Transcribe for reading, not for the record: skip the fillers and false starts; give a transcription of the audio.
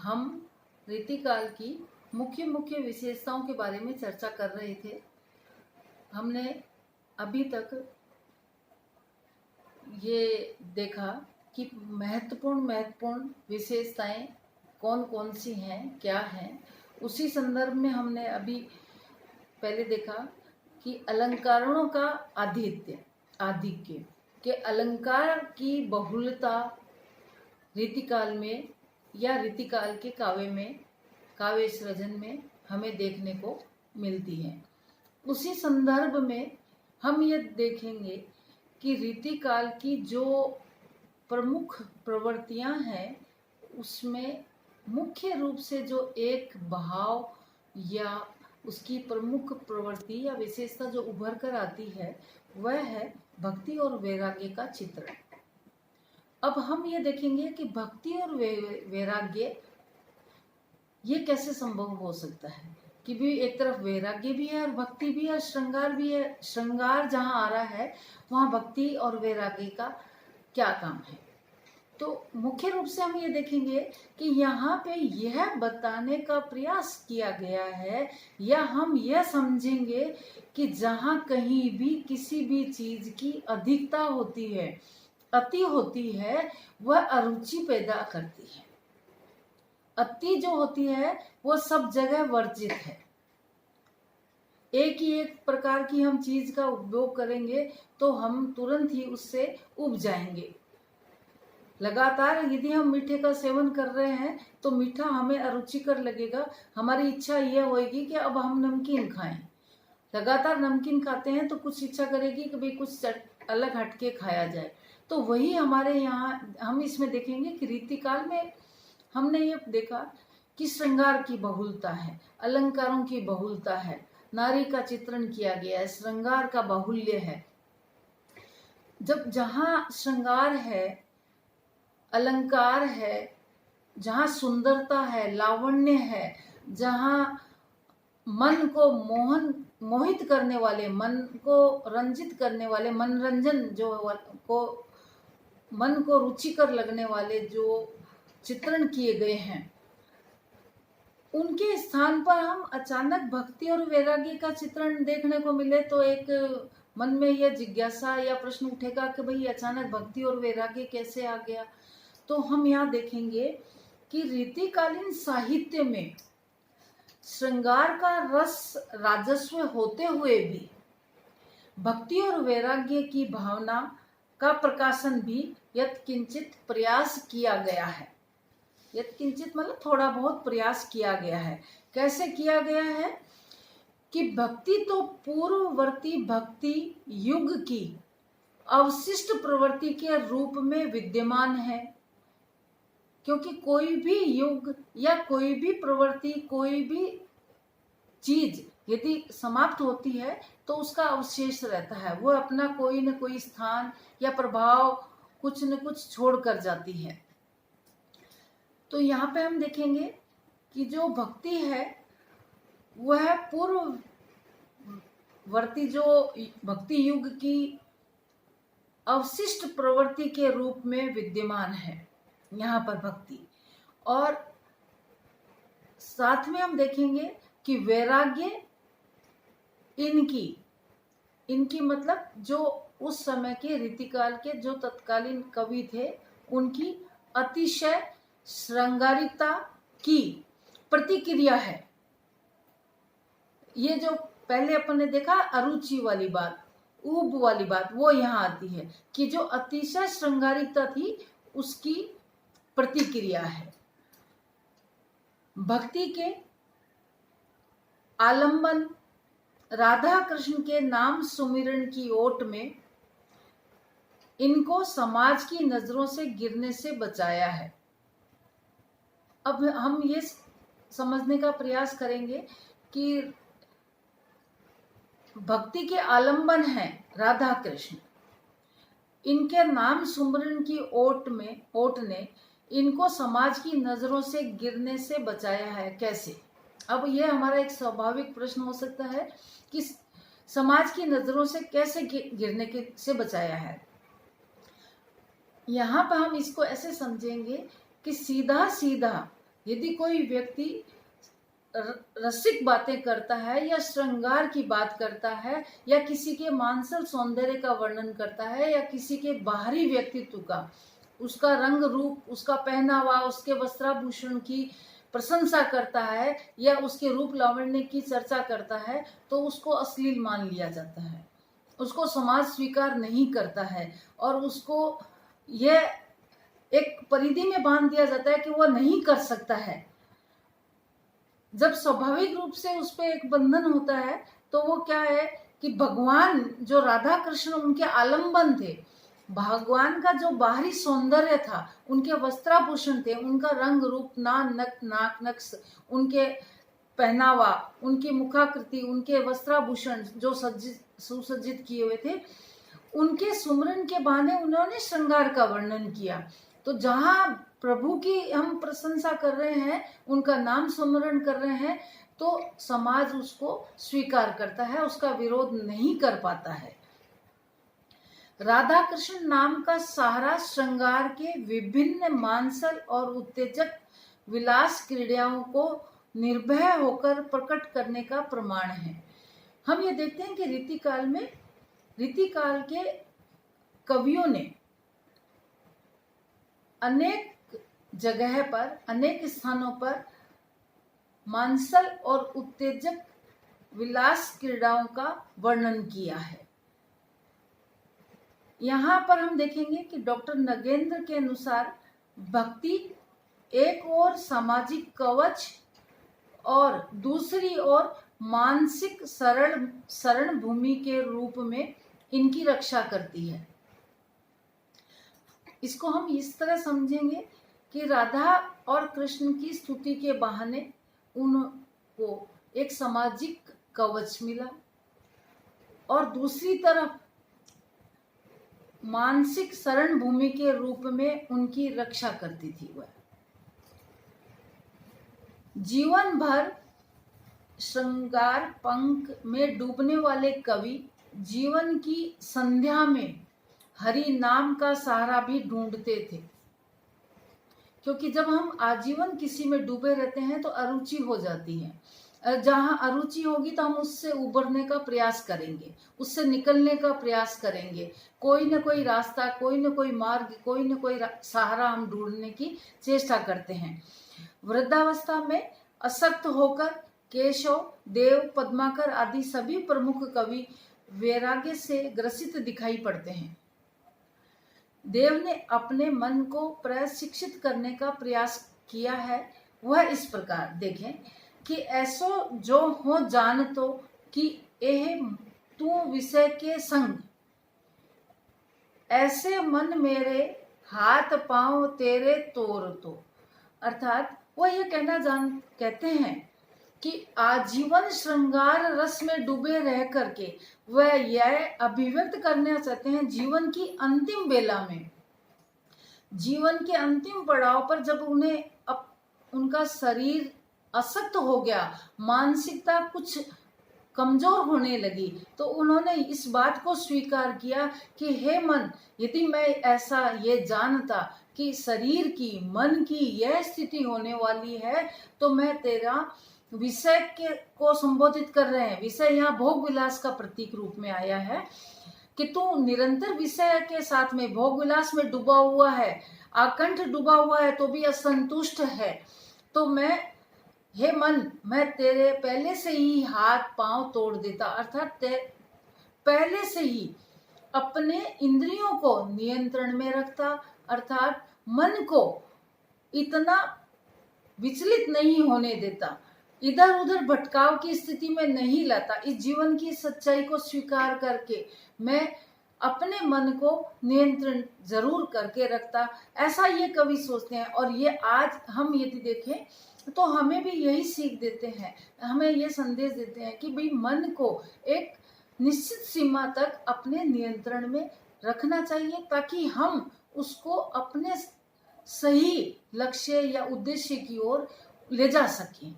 हम रीतिकाल की मुख्य मुख्य विशेषताओं के बारे में चर्चा कर रहे थे। हमने अभी तक ये देखा कि महत्वपूर्ण विशेषताएं कौन कौन सी हैं, क्या हैं। उसी संदर्भ में हमने अभी पहले देखा कि अलंकारों का आधिक्य के अलंकार की बहुलता रीतिकाल में या रीतिकाल के काव्य सृजन में हमें देखने को मिलती है। उसी संदर्भ में हम ये देखेंगे कि रीतिकाल की जो प्रमुख प्रवृत्तियां हैं उसमें मुख्य रूप से जो एक भाव या उसकी प्रमुख प्रवृत्ति या विशेषता जो उभर कर आती है वह है भक्ति और वैराग्य का चित्रण। अब हम ये देखेंगे कि भक्ति और वैराग्य ये कैसे संभव हो सकता है कि भी एक तरफ वैराग्य भी है और भक्ति भी है, श्रृंगार भी है। श्रृंगार जहाँ आ रहा है वहाँ भक्ति और वैराग्य का क्या काम है। तो मुख्य रूप से हम ये देखेंगे कि यहाँ पे यह बताने का प्रयास किया गया है या हम यह समझेंगे कि जहाँ कहीं भी किसी भी चीज की अधिकता होती है, अति होती है, वह अरुचि पैदा करती है। अति जो होती है वो सब जगह वर्जित है। एक ही एक प्रकार की हम चीज का उपयोग करेंगे तो हम तुरंत ही उससे उब जाएंगे। लगातार यदि हम मीठे का सेवन कर रहे हैं तो मीठा हमें अरुचिकर लगेगा। हमारी इच्छा यह होगी कि अब हम नमकीन खाएं। लगातार नमकीन खाते हैं तो कुछ इच्छा करेगी कि भाई कुछ अलग हटके खाया जाए। तो वही हमारे यहाँ हम इसमें देखेंगे कि रीतिकाल में हमने ये देखा कि श्रृंगार की बहुलता है, अलंकारों की बहुलता है, नारी का चित्रण किया गया है, श्रृंगार का बाहुल्य है। जब जहाँ श्रृंगार है, अलंकार है, जहाँ सुंदरता है, लावण्य है, जहाँ मन को मोहित करने वाले, मन को रंजित करने वाले, मनोरंजन जो को मन को रुचिकर लगने वाले जो चित्रण किए गए हैं, उनके स्थान पर हम अचानक भक्ति और वैराग्य का चित्रण देखने को मिले तो एक मन में यह जिज्ञासा या प्रश्न उठेगा कि भाई अचानक भक्ति और वैराग्य कैसे आ गया। तो हम यहाँ देखेंगे कि रीतिकालीन साहित्य में श्रृंगार का रस राजस्व होते हुए भी भक्ति और वैराग्य की भावना का प्रकाशन भी यत्किंचित प्रयास किया गया है। यत्किंचित मतलब थोड़ा बहुत प्रयास किया गया है। कैसे किया गया है कि भक्ति तो पूर्ववर्ती भक्ति युग की अवशिष्ट प्रवृत्ति के रूप में विद्यमान है, क्योंकि कोई भी युग या कोई भी प्रवृत्ति, कोई भी चीज यदि समाप्त होती है तो उसका अवशेष रहता है। वो अपना कोई न कोई स्थान या प्रभाव कुछ न कुछ छोड़ कर जाती है। तो यहाँ पे हम देखेंगे कि जो भक्ति है वह पूर्ववर्ती जो भक्ति युग की अवशिष्ट प्रवृत्ति के रूप में विद्यमान है यहाँ पर भक्ति। और साथ में हम देखेंगे कि वैराग्य इनकी मतलब जो उस समय के रीतिकाल के जो तत्कालीन कवि थे उनकी अतिशय श्रृंगारिता की प्रतिक्रिया है। ये जो पहले अपन ने देखा अरुचि वाली बात, ऊब वाली बात, वो यहाँ आती है कि जो अतिशय श्रृंगारिता थी उसकी प्रतिक्रिया है। भक्ति के आलंबन राधा कृष्ण के नाम सुमिरन की ओट में इनको समाज की नजरों से गिरने से बचाया है। अब हम ये समझने का प्रयास करेंगे कि भक्ति के आलंबन है राधा कृष्ण, इनके नाम सुमिरन की ओट ने इनको समाज की नजरों से गिरने से बचाया है। कैसे? अब ये हमारा एक स्वाभाविक प्रश्न हो सकता है कि समाज की नजरों से कैसे गिरने से बचाया है। यहाँ पर हम इसको ऐसे समझेंगे कि सीधा सीधा यदि कोई व्यक्ति रसिक बातें करता है या श्रृंगार की बात करता है या किसी के मानसिक सौंदर्य का वर्णन करता है या किसी के बाहरी व्यक्तित्व का, उसका रंग रूप, उसका पहनावा, उसके वस्त्राभूषण की प्रशंसा करता है या उसके रूप लावण्य की चर्चा करता है, तो उसको अश्लील मान लिया जाता है, उसको समाज स्वीकार नहीं करता है और उसको यह एक परिधि में बांध दिया जाता है कि वह नहीं कर सकता है। जब स्वाभाविक रूप से उस पर एक बंधन होता है तो वो क्या है कि भगवान जो राधा कृष्ण उनके आलंबन थे, भगवान का जो बाहरी सौंदर्य था, उनके वस्त्राभूषण थे, उनका रंग रूप, नाक नक्श, उनके पहनावा, उनकी मुखाकृति, उनके वस्त्राभूषण जो सुसज्जित किए हुए थे, उनके सुमरन के बहाने उन्होंने श्रृंगार का वर्णन किया। तो जहाँ प्रभु की हम प्रशंसा कर रहे हैं, उनका नाम स्मरण कर रहे हैं, तो समाज उसको स्वीकार करता है, उसका विरोध नहीं कर पाता है। राधा कृष्ण नाम का सहारा श्रृंगार के विभिन्न मांसल और उत्तेजक विलास क्रीड़ाओं को निर्भय होकर प्रकट करने का प्रमाण है। हम ये देखते हैं कि रीतिकाल के कवियों ने अनेक जगह पर, अनेक स्थानों पर मांसल और उत्तेजक विलास क्रीड़ाओं का वर्णन किया है। यहाँ पर हम देखेंगे कि डॉक्टर नगेंद्र के अनुसार भक्ति एक ओर सामाजिक कवच और दूसरी ओर मानसिक शरण भूमि के रूप में इनकी रक्षा करती है। इसको हम इस तरह समझेंगे कि राधा और कृष्ण की स्तुति के बहाने उनको एक सामाजिक कवच मिला और दूसरी तरफ मानसिक शरण भूमि के रूप में उनकी रक्षा करती थी। वह जीवन भर श्रृंगार पंख में डूबने वाले कवि जीवन की संध्या में हरि नाम का सहारा भी ढूंढते थे, क्योंकि जब हम आजीवन किसी में डूबे रहते हैं तो अरुचि हो जाती है। जहाँ अरुचि होगी तो हम उससे उबरने का प्रयास करेंगे, उससे निकलने का प्रयास करेंगे, कोई न कोई रास्ता, कोई न कोई मार्ग, कोई न कोई सहारा हम ढूंढने की चेष्टा करते हैं। वृद्धावस्था में असक्त होकर केशव, देव, पद्माकर आदि सभी प्रमुख कवि वैराग्य से ग्रसित दिखाई पड़ते हैं। देव ने अपने मन को प्रशिक्षित करने का प्रयास किया है। वह इस प्रकार देखें कि ऐसो जो हो जान तो कि एह तू विषय के संग, ऐसे मन मेरे हाथ पांव तेरे तोर तो। अर्थात वह ये कहते हैं कि आजीवन श्रृंगार रस में डूबे रह करके वह यह अभिव्यक्त करना चाहते हैं जीवन की अंतिम बेला में, जीवन के अंतिम पड़ाव पर जब उन्हें उनका शरीर असक्त हो गया, मानसिकता कुछ कमजोर होने लगी, तो उन्होंने इस बात को स्वीकार किया कि हे मन, यदि मैं ऐसा ये जानता कि शरीर की, मन की यह स्थिति होने वाली है, तो मैं तेरा विषय को संबोधित कर रहे हैं। विषय यहाँ भोग विलास का प्रतीक रूप में आया है कि तू निरंतर विषय के साथ में भोग विलास में डूबा हुआ है, आकंठ डूबा हुआ है, तो भी असंतुष्ट है। तो मैं, हे मन, मैं तेरे पहले से ही हाथ पांव तोड़ देता, अर्थात पहले से ही अपने इंद्रियों को नियंत्रण में रखता, अर्थात मन को इतना विचलित नहीं होने देता, इधर उधर भटकाव की स्थिति में नहीं लाता। इस जीवन की सच्चाई को स्वीकार करके मैं अपने मन को नियंत्रण जरूर करके रखता, ऐसा ये कवि सोचते हैं। और ये आज हम यदि देखें तो हमें भी यही सीख देते हैं, हमें ये संदेश देते हैं कि भाई मन को एक निश्चित सीमा तक अपने नियंत्रण में रखना चाहिए, ताकि हम उसको अपने सही लक्ष्य या उद्देश्य की ओर ले जा सकें।